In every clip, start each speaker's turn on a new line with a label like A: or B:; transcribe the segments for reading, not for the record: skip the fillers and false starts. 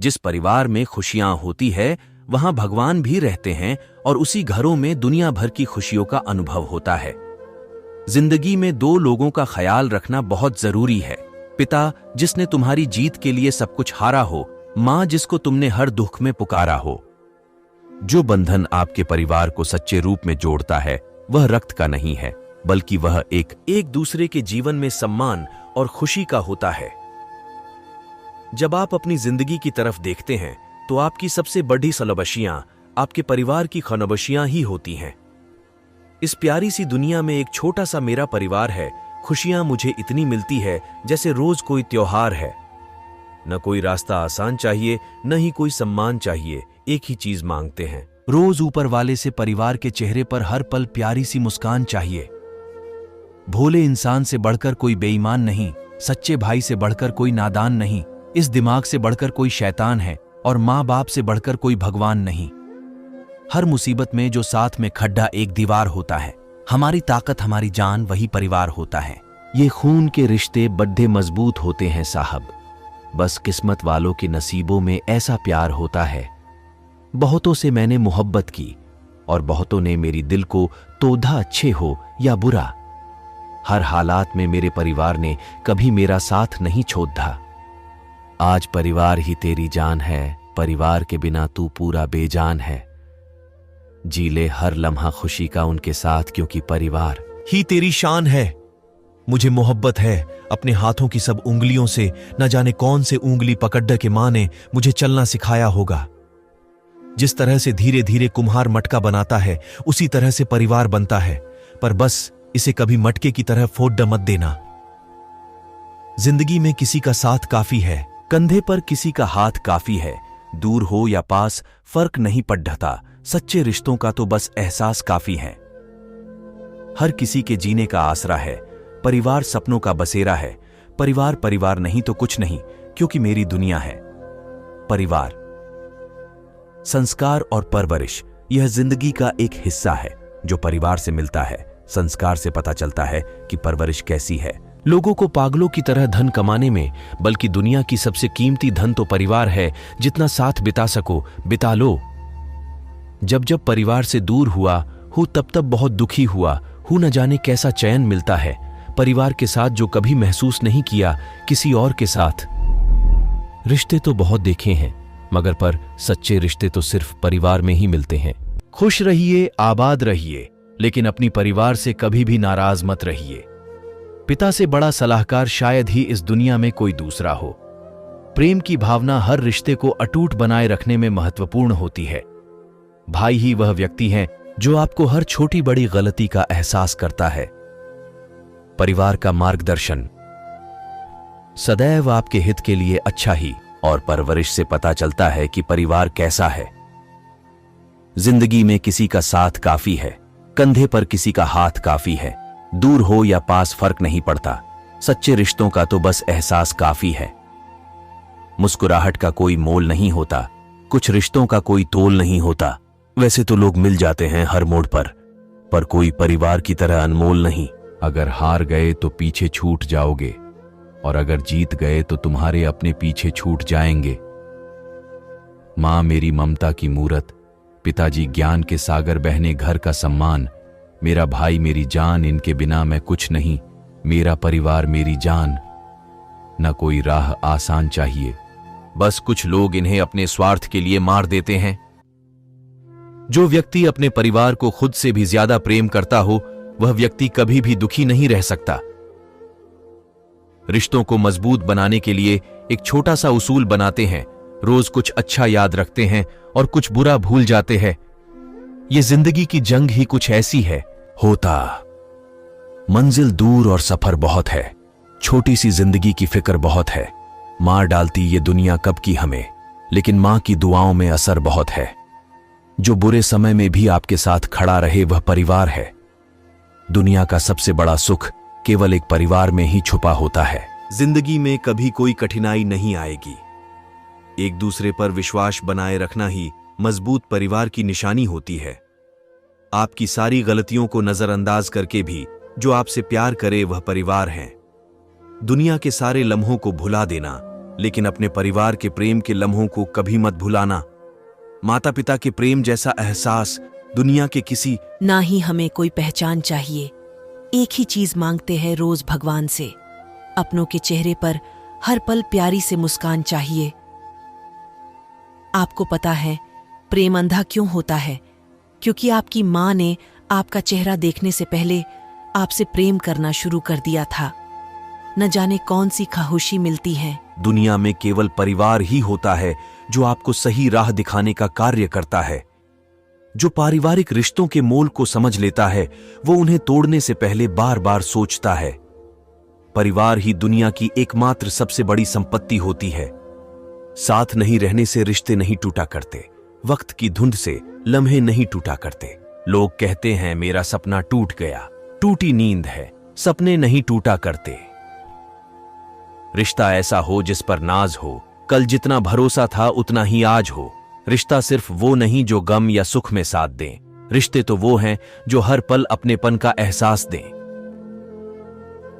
A: जिस परिवार में खुशियां होती है वहां भगवान भी रहते हैं और उसी घरों में दुनिया भर की खुशियों का अनुभव होता है। जिंदगी में दो लोगों का ख्याल रखना बहुत जरूरी है। पिता जिसने तुम्हारी जीत के लिए सब कुछ हारा हो, मां जिसको तुमने हर दुख में पुकारा हो। जो बंधन आपके परिवार को सच्चे रूप में जोड़ता है वह रक्त का नहीं है, बल्कि वह एक दूसरे के जीवन में सम्मान और खुशी का होता है। जब आप अपनी जिंदगी की तरफ देखते हैं तो आपकी सबसे बड़ी सलबशियां आपके परिवार की खनबशियां ही होती हैं। इस प्यारी सी दुनिया में एक छोटा सा मेरा परिवार है। खुशियां मुझे इतनी मिलती है जैसे रोज कोई त्योहार है। न कोई रास्ता आसान चाहिए, न ही कोई सम्मान चाहिए, एक ही चीज मांगते हैं। रोज ऊपर वाले से परिवार के चेहरे पर हर पल प्यारी सी मुस्कान चाहिए। भोले इंसान से बढ़कर कोई बेईमान नहीं, सच्चे भाई से बढ़कर कोई नादान नहीं, इस दिमाग से बढ़कर कोई शैतान है और माँ बाप से बढ़कर कोई भगवान नहीं। हर मुसीबत में जो साथ में खड्डा एक दीवार होता है, हमारी ताकत हमारी जान वही परिवार होता है। ये खून के रिश्ते बड़े मजबूत होते हैं साहब, बस किस्मत वालों के नसीबों में ऐसा प्यार होता है। बहुतों से मैंने मोहब्बत की और बहुतों ने मेरी दिल को तोड़ा, अच्छे हो या बुरा। हर हालात में मेरे परिवार ने कभी मेरा साथ नहीं छोड़ा। आज परिवार ही तेरी जान है, परिवार के बिना तू पूरा बेजान है। जी ले हर लम्हा खुशी का उनके साथ, क्योंकि परिवार ही तेरी शान है। मुझे मोहब्बत है अपने हाथों की सब उंगलियों से, न जाने कौन से उंगली पकड़ के मां ने मुझे चलना सिखाया होगा। जिस तरह से धीरे धीरे कुम्हार मटका बनाता है उसी तरह से परिवार बनता है, पर बस इसे कभी मटके की तरह फोड़ मत देना। जिंदगी में किसी का साथ काफी है, कंधे पर किसी का हाथ काफी है। दूर हो या पास फर्क नहीं पड़ता, सच्चे रिश्तों का तो बस एहसास काफी है। हर किसी के जीने का आसरा है, परिवार सपनों का बसेरा है। परिवार परिवार नहीं तो कुछ नहीं, क्योंकि मेरी दुनिया है परिवार। संस्कार और परवरिश यह जिंदगी का एक हिस्सा है जो परिवार से मिलता है। संस्कार से पता चलता है कि परवरिश कैसी है। लोगों को पागलों की तरह धन कमाने में, बल्कि दुनिया की सबसे कीमती धन तो परिवार है। जितना साथ बिता सको बिता लो। जब जब परिवार से दूर हुआ हूं तब तब बहुत दुखी हुआ हूं, न जाने कैसा चैन मिलता है परिवार के साथ जो कभी महसूस नहीं किया किसी और के साथ। रिश्ते तो बहुत देखे हैं, मगर पर सच्चे रिश्ते तो सिर्फ परिवार में ही मिलते हैं। खुश रहिए, आबाद रहिए, लेकिन अपनी परिवार से कभी भी नाराज मत रहिए। पिता से बड़ा सलाहकार शायद ही इस दुनिया में कोई दूसरा हो। प्रेम की भावना हर रिश्ते को अटूट बनाए रखने में महत्वपूर्ण होती है। भाई ही वह व्यक्ति है जो आपको हर छोटी बड़ी गलती का एहसास करता है। परिवार का मार्गदर्शन सदैव आपके हित के लिए अच्छा ही, और परवरिश से पता चलता है कि परिवार कैसा है। जिंदगी में किसी का साथ काफी है, कंधे पर किसी का हाथ काफी है। दूर हो या पास फर्क नहीं पड़ता, सच्चे रिश्तों का तो बस एहसास काफी है। मुस्कुराहट का कोई मोल नहीं होता, कुछ रिश्तों का कोई तोल नहीं होता। वैसे तो लोग मिल जाते हैं हर मोड़ पर कोई परिवार की तरह अनमोल नहीं। अगर हार गए तो पीछे छूट जाओगे, और अगर जीत गए तो तुम्हारे अपने पीछे छूट जाएंगे। मां मेरी ममता की मूरत, पिताजी ज्ञान के सागर, बहने घर का सम्मान, मेरा भाई मेरी जान, इनके बिना मैं कुछ नहीं। मेरा परिवार मेरी जान। न कोई राह आसान चाहिए, बस कुछ लोग इन्हें अपने स्वार्थ के लिए मार देते हैं। जो व्यक्ति अपने परिवार को खुद से भी ज्यादा प्रेम करता हो वह व्यक्ति कभी भी दुखी नहीं रह सकता। रिश्तों को मजबूत बनाने के लिए एक छोटा सा उसूल बनाते हैं। रोज कुछ अच्छा याद रखते हैं और कुछ बुरा भूल जाते हैं। ये जिंदगी की जंग ही कुछ ऐसी है। होता मंजिल दूर और सफर बहुत है, छोटी सी जिंदगी की फिक्र बहुत है। मार डालती ये दुनिया कब की हमें, लेकिन मां की दुआओं में असर बहुत है। जो बुरे समय में भी आपके साथ खड़ा रहे वह परिवार है। दुनिया का सबसे बड़ा सुख केवल एक परिवार में ही छुपा होता है। जिंदगी में कभी कोई कठिनाई नहीं आएगी, एक दूसरे पर विश्वास बनाए रखना ही मजबूत परिवार की निशानी होती है। आपकी सारी गलतियों को नजरअंदाज करके भी जो आपसे प्यार करे वह परिवार है। दुनिया के सारे लम्हों को भुला देना, लेकिन अपने परिवार के प्रेम के लम्हों को कभी मत भुलाना। माता पिता के प्रेम जैसा एहसास दुनिया के किसी
B: ना ही हमें कोई पहचान चाहिए। एक ही चीज मांगते हैं रोज भगवान से, अपनों के चेहरे पर हर पल प्यारी से मुस्कान चाहिए। आपको पता है प्रेम अंधा क्यों होता है? क्योंकि आपकी माँ ने आपका चेहरा देखने से पहले आपसे प्रेम करना शुरू कर दिया था। न जाने कौन सी खामोशी मिलती है।
A: दुनिया में केवल परिवार ही होता है जो आपको सही राह दिखाने का कार्य करता है। जो पारिवारिक रिश्तों के मोल को समझ लेता है वो उन्हें तोड़ने से पहले बार बार सोचता है। परिवार ही दुनिया की एकमात्र सबसे बड़ी संपत्ति होती है। साथ नहीं रहने से रिश्ते नहीं टूटा करते, वक्त की धुंध से लम्हे नहीं टूटा करते। लोग कहते हैं मेरा सपना टूट गया, टूटी नींद है, सपने नहीं टूटा करते। रिश्ता ऐसा हो जिस पर नाज हो, कल जितना भरोसा था उतना ही आज हो। रिश्ता सिर्फ वो नहीं जो गम या सुख में साथ दें, रिश्ते तो वो हैं जो हर पल अपनेपन का एहसास दें।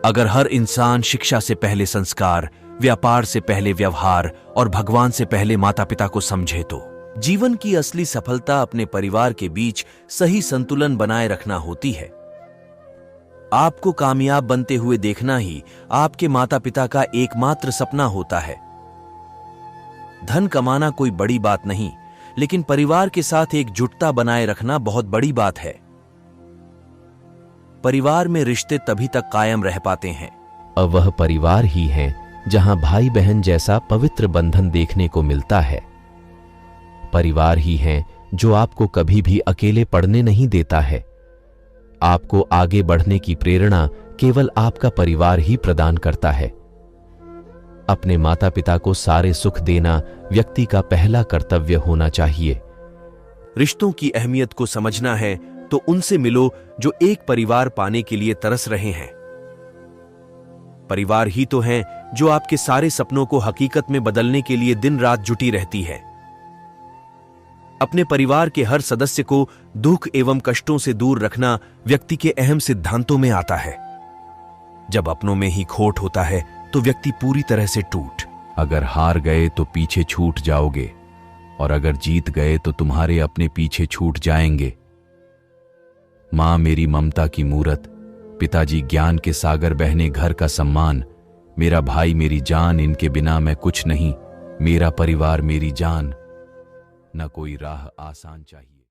A: अगर हर इंसान शिक्षा से पहले संस्कार, व्यापार से पहले व्यवहार और भगवान से पहले माता पिता को समझे तो जीवन की असली सफलता अपने परिवार के बीच सही संतुलन बनाए रखना होती है। आपको कामयाब बनते हुए देखना ही आपके माता पिता का एकमात्र सपना होता है। धन कमाना कोई बड़ी बात नहीं, लेकिन परिवार के साथ एकजुटता बनाए रखना बहुत बड़ी बात है। परिवार में रिश्ते तभी तक कायम रह पाते हैं।
C: अब वह परिवार ही है जहां भाई बहन जैसा पवित्र बंधन देखने को मिलता है। परिवार ही है जो आपको कभी भी अकेले पड़ने नहीं देता है। आपको आगे बढ़ने की प्रेरणा केवल आपका परिवार ही प्रदान करता है। अपने माता पिता को सारे सुख देना व्यक्ति का पहला कर्तव्य होना चाहिए।
A: रिश्तों की अहमियत को समझना है तो उनसे मिलो जो एक परिवार पाने के लिए तरस रहे हैं। परिवार ही तो है जो आपके सारे सपनों को हकीकत में बदलने के लिए दिन रात जुटी रहती है। अपने परिवार के हर सदस्य को दुख एवं कष्टों से दूर रखना व्यक्ति के अहम सिद्धांतों में आता है। जब अपनों में ही खोट होता है तो व्यक्ति पूरी तरह से टूट।
C: अगर हार गए तो पीछे छूट जाओगे, और अगर जीत गए तो तुम्हारे अपने पीछे छूट जाएंगे। मां मेरी ममता की मूरत, पिताजी ज्ञान के सागर बहने घर का सम्मान, मेरा भाई मेरी जान, इनके बिना मैं कुछ नहीं, मेरा परिवार मेरी जान। न कोई राह आसान चाहिए।